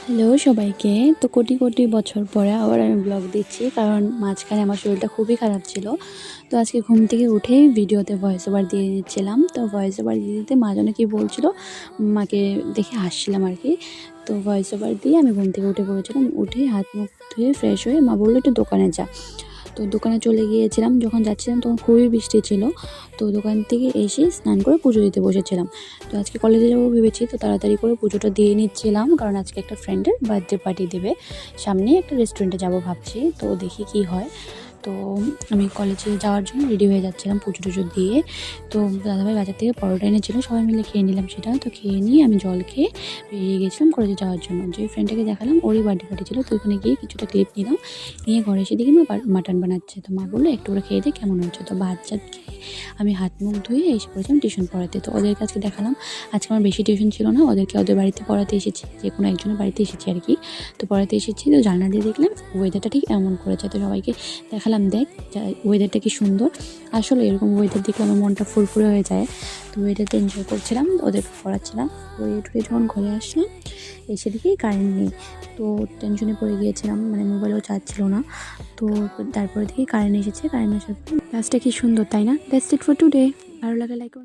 Hello সবাইকে। তো কোটি কোটি বছর পরে আবার আমি ব্লগ দিচ্ছি, কারণ মাঝখানে আমার শরীরটা খুবই খারাপ ছিল। তো আজকে ঘুম থেকে উঠেই ভিডিওতে ভয়েস ওভার দিয়ে নিচ্ছিলাম। তো ভয়েস ওভার দিতে দিতে মা যেন কী বলছিল, মাকে দেখে হাসছিলাম আর কি। তো ভয়েস ওভার দিয়ে আমি ঘুম থেকে উঠে পড়েছিলাম। উঠে হাত মুখ ধুয়ে ফ্রেশ হয়ে মা বললো একটু দোকানে যা। তো দোকানে চলে গিয়েছিলাম। যখন যাচ্ছিলাম তখন খুবই বৃষ্টি ছিল। তো দোকান থেকে এসে স্নান করে পুজো দিতে বসেছিলাম। তো আজকে কলেজে যাবো ভেবেছি, তো তাড়াতাড়ি করে পুজোটা দিয়ে নিচ্ছিলাম, কারণ আজকে একটা ফ্রেন্ডের বার্থডে পার্টি দেবে। সামনেই একটা রেস্টুরেন্টে যাব ভাবছি, তো দেখি কি হয়। তো আমি কলেজে যাওয়ার জন্য রেডি হয়ে যাচ্ছিলাম পুজো টুজো দিয়ে। তো দাদাভাই বাজার থেকে পরোটা এনেছিল, সবাই মিলে খেয়ে নিলাম সেটা। তো খেয়ে নিয়ে আমি জল খেয়ে বেরিয়ে গেছিলাম কলেজে যাওয়ার জন্য। যে ফ্রেন্ডটাকে দেখালাম ওরই বার্থডে পার্টি ছিল, তো ওখানে গিয়ে কিছুটা ক্লিপ নিলাম। নিয়ে ঘরে এসে দেখি মা মাটন বানাচ্ছে। তো মা বললো একটু করে খেয়ে দিয়ে কেমন হচ্ছে। তো ভাত চাত খেয়ে আমি হাত মুখ ধুয়ে এসে পড়েছিলাম টিউশন পড়াতে। তো ওদের কাছে দেখালাম আজকে আমার বেশি টিউশন ছিল না, ওদেরকে ওদের বাড়িতে পড়াতে এসেছি, যে কোনো একজনের বাড়িতে এসেছি আর কি। তো পড়াতে এসেছি, তো জানলা দিয়ে দেখলাম ওয়েদারটা ঠিক এমন করেছে। তো সবাইকে দেখালাম দেখ ওয়েদারটা কি সুন্দর। আসলে এরকম ওয়েদার দেখলে আমার মনটা ফুরফুরে হয়ে যায়। তো ওয়েদারটা এনজয় করছিলাম, ওদেরকে পড়াচ্ছিলাম। পড়িয়ে টুড়ে যখন ঘরে আসলাম এসে দেখি কারেন্ট নেই। তো টেনশনে পড়ে গিয়েছিলাম, মানে মোবাইলও চার্জ ছিল না। তো তারপরে দেখি কারেন্ট এসেছে। কারেন্ট আসার পর ক্লাসটা কি সুন্দর, তাই না? That's it for today. ভালো লাগে লাইক